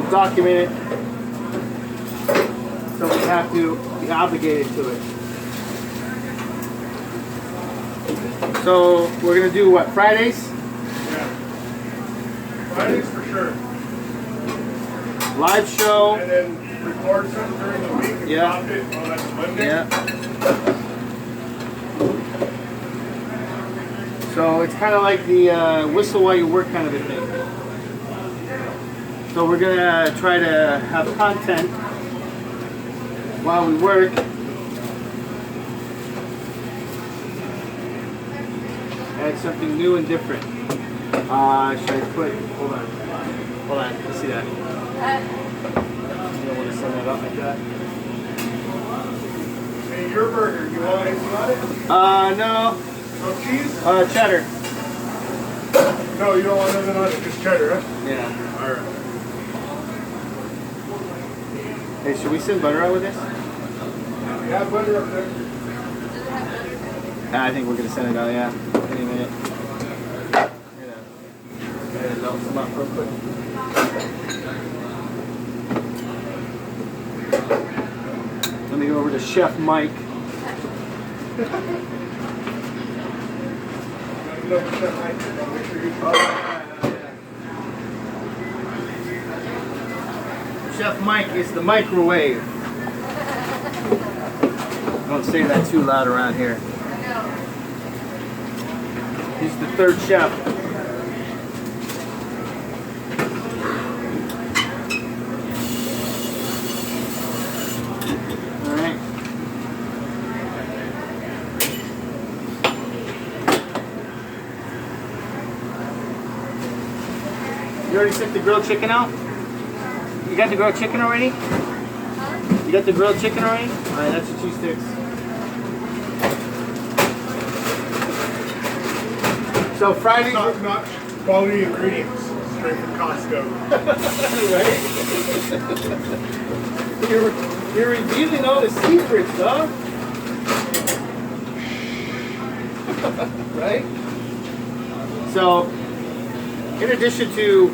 Document it, so we have to be obligated to it. So we're gonna do what, Fridays? Yeah. Fridays for sure. Live show. And then record something during the week and Yeah. drop it on that Monday. Yeah. So it's kind of like the whistle while you work kind of a thing. So we're gonna try to have content while we work. Add something new and different. Should I put, hold on, let's see that. You don't want to send that up like that? Hey, your burger, you want anything on it? No. No cheese? Cheddar. No, you don't want nothing on it, just cheddar, huh? Yeah. Alright. Hey, should we send butter out with this? You have butter up there? I think we're gonna send it out, yeah. Any minute. Gotta melt some up real quick. Let me go over to Chef Mike. Chef Mike is the microwave. Don't say that too loud around here. He's the third chef. All right. You already sent the grilled chicken out? You got the grilled chicken already? You got the grilled chicken already? Alright, that's your cheese sticks. So Friday, Top-notch quality ingredients, straight from Costco. Right? You're revealing all the secrets, dog. Right? So, in addition to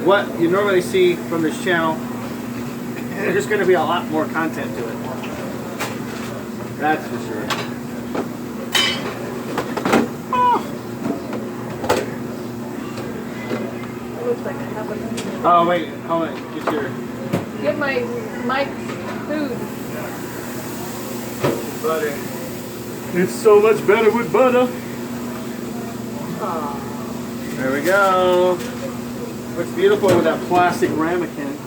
what you normally see from this channel, there's going to be a lot more content to it. That's for sure. It looks like I have a Oh wait, hold on. Get your Get my food. butter. It's so much better with butter. Aw. There we go. Looks beautiful with that plastic ramekin.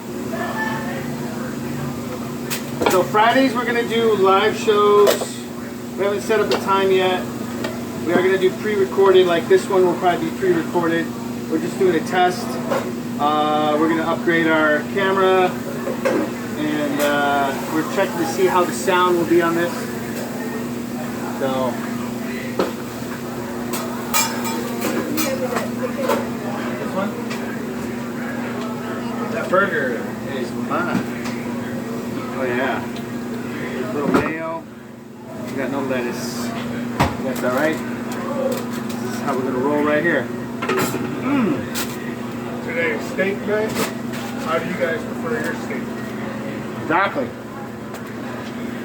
So Fridays we're gonna do live shows. We haven't set up a time yet. We are gonna do pre-recorded, like this one will probably be pre-recorded. We're just doing a test. We're gonna upgrade our camera and we're checking to see how the sound will be on this. So this one? That burger is mine. Oh yeah. A little mayo. We got no lettuce. That's alright. This is how we're gonna roll right here. Today's steak night. How do you guys prefer your steak? Exactly.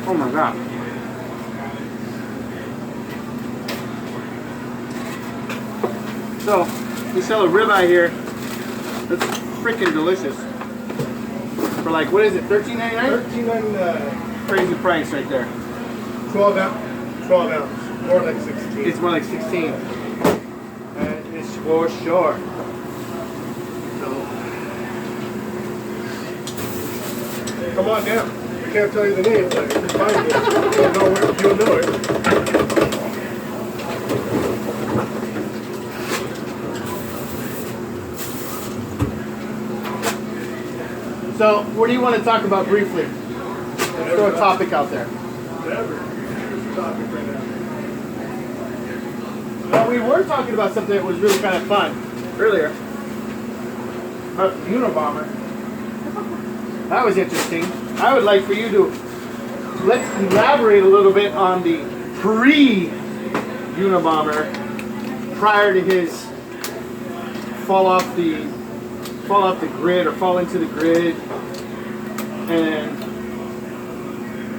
Oh my god. So, we sell a ribeye here. That's freaking delicious. For like, what is it, $13.99? $13.99. Crazy price right there. 12 ounce. More like 16. It's more like 16. And it's for sure. So, Come on down. I can't tell you the name, but if you find it, you'll know it. so what do you want to talk about briefly? Let's throw a topic out there. Whatever. Here's the topic right now. Well, we were talking about something that was really kind of fun earlier. About the Unabomber. That was interesting. I would like for you to let's elaborate a little bit on the pre-Unabomber prior to his fall off the grid or fall into the grid, and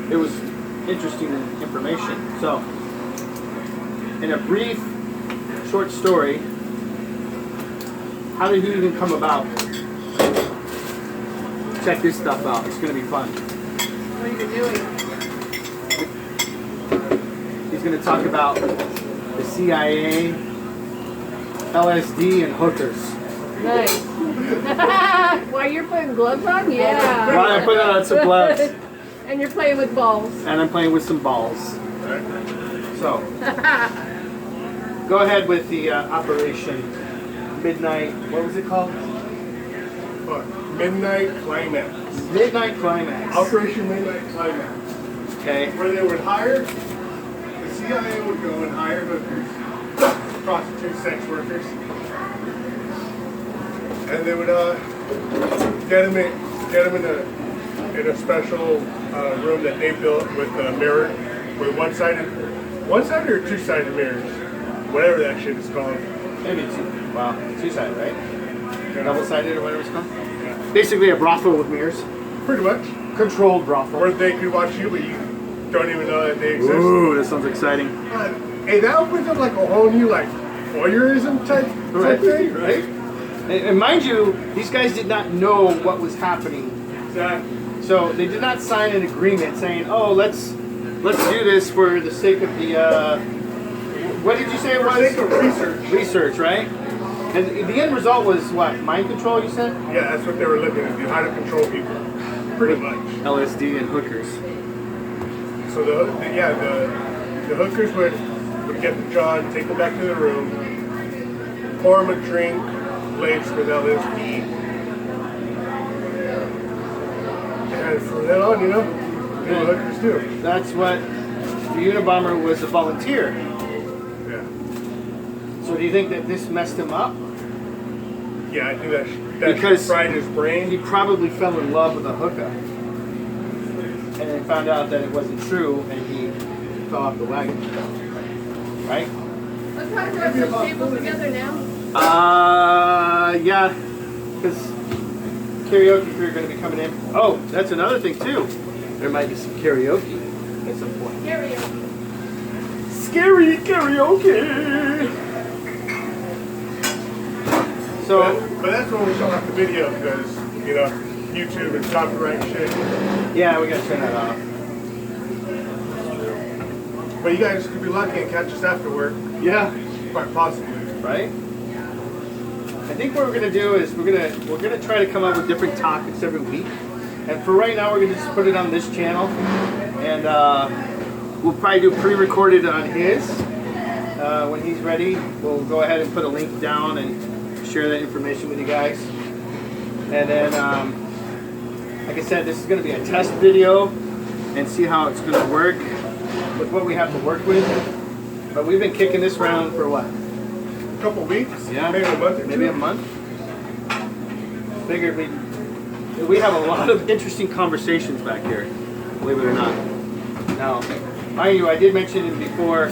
it was interesting information. So, in a brief, short story, how did he even come about? Check this stuff out. It's going to be fun. What are you doing? He's going to talk about the CIA, LSD, and hookers. Nice. Why you're putting gloves on? Yeah. Why I put on some gloves. And you're playing with balls. And I'm playing with some balls. So, go ahead with the Operation Midnight. What was it called? Midnight Climax. Midnight Climax. Operation Midnight Climax. Okay. Where they would hire, the CIA would go and hire hookers, prostitutes, sex workers, and they would get them in a special room that they built with a mirror, with one-sided or two-sided mirrors, whatever that shit is called. Maybe two. Wow. Two-sided, right? Yeah. Double-sided or whatever it's called? Yeah. Basically a brothel with mirrors. Pretty much. Controlled brothel. Where they could watch you, but you don't even know that they exist. Ooh, that sounds exciting. Hey, that opens up like a whole new voyeurism type thing, right? And mind you, these guys did not know what was happening. Exactly. So they did not sign an agreement saying, "Oh, let's do this for the sake of the what did you say it was? For the sake of research. Research, right? And the end result was what? Mind control, you said? Yeah, that's what they were looking at, how to control people. Pretty much. LSD and hookers. So the hookers would get the John, take him back to the room, pour him a drink laced with LSD, and from then on, do what hookers do. That's what the Unabomber was a volunteer. Yeah. So do you think that this messed him up? Yeah, I think that Because fried his brain. He probably fell in love with a hooker. And then found out that it wasn't true and he fell off the wagon. Right? Let's try to rub some tables together now. Yeah. Because karaoke crew are going to be coming in. Oh, that's another thing too. There might be some karaoke at some point. Karaoke. Scary karaoke! So, So, but that's when we shut off the video because, you know, YouTube and copyright shit. yeah, we gotta turn that off. But you guys could be lucky and catch us after work, Yeah, quite possibly. right? I think what we're gonna do is we're gonna try to come up with different topics every week. And for right now, we're gonna just put it on this channel, and we'll probably do pre-recorded on his. When he's ready, we'll go ahead and put a link down and share that information with you guys. And then, like I said, this is gonna be a test video and see how it's gonna work with what we have to work with. But we've been kicking this around for what? A couple weeks? Yeah, Maybe a month or two? maybe a month. Figured we have a lot of interesting conversations back here, believe it or not. Now, mind you, I did mention it before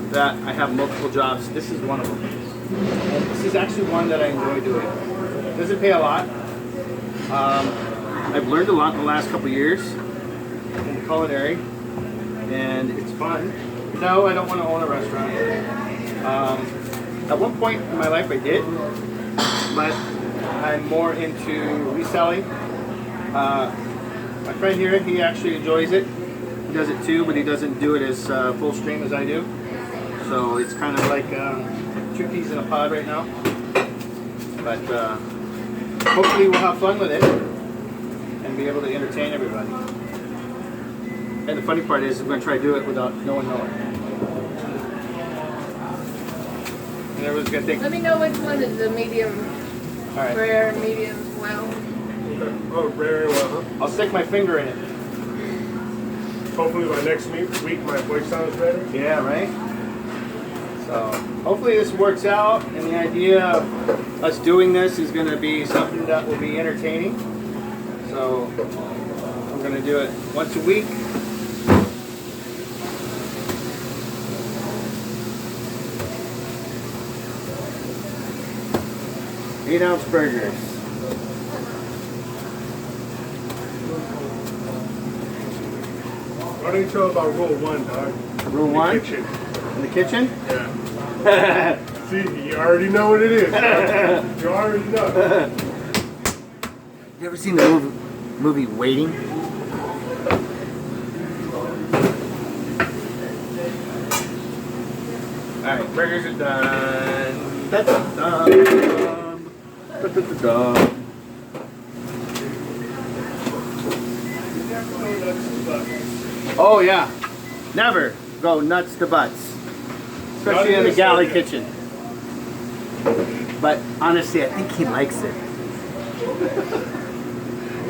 that I have multiple jobs. This is one of them. And this is actually one that I enjoy doing. It doesn't pay a lot. I've learned a lot in the last couple of years in culinary, and it's fun. No, I don't want to own a restaurant. At one point in my life I did, but I'm more into reselling. My friend here, he actually enjoys it. He does it too, but he doesn't do it as full stream as I do. So it's kind of like two peas in a pod right now. But hopefully we'll have fun with it and be able to entertain everybody. And the funny part is we're going to try to do it without no one knowing. And everyone's going to think, Let me know which one is the medium all right, rare and medium well. Oh, very well, huh? I'll stick my finger in it. Hopefully by next week my voice sounds better. Yeah, right? So hopefully this works out, and the idea of us doing this is going to be something that will be entertaining. So I'm going to do it once a week. Eight-ounce burgers. Why don't you tell about Rule 1, dog? Rule 1? Kitchen. In the kitchen? Yeah. See, you already know what it is, dog. You already know. You ever seen the movie Waiting? Alright, burgers are done. Oh yeah. Never go nuts to butts. Especially in the galley kitchen. But honestly, I think he likes it.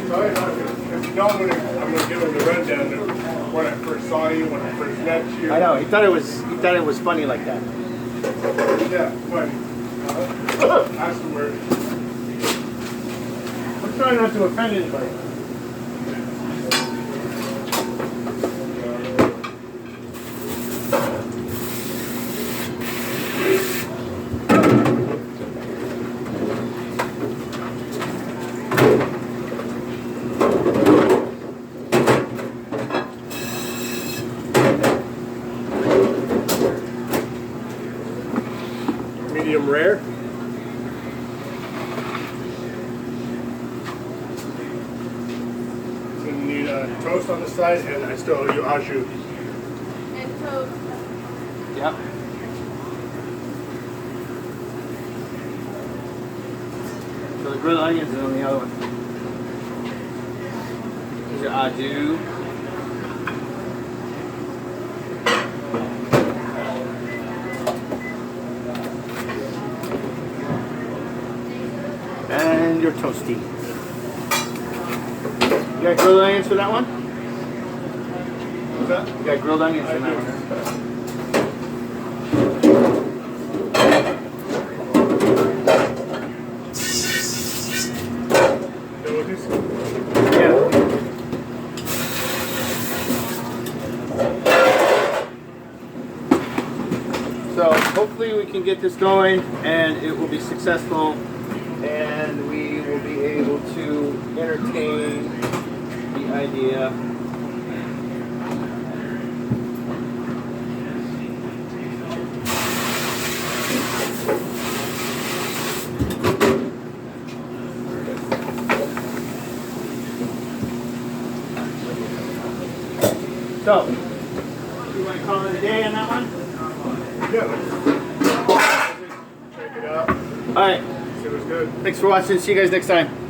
Sorry, because you know I'm going to give him the rundown of when I first saw you, when I first met you. I know, he thought it was funny like that. Yeah, funny. Afterwards. I'm trying not to offend anybody. Medium rare. So you need toast on the side, and I still owe you au jus. And toast. Yep. So the grilled onions are on the other one. These are au jus. And your toasty. You got grilled onions for that one? What's that? You got grilled onions for that one? Done with this? Yeah. So hopefully we can get this going and it will be successful and we will be able to entertain the idea. So, you want to call it a day on that one? Yeah, let's check it out. All right. See what's good. Thanks for watching. See you guys next time.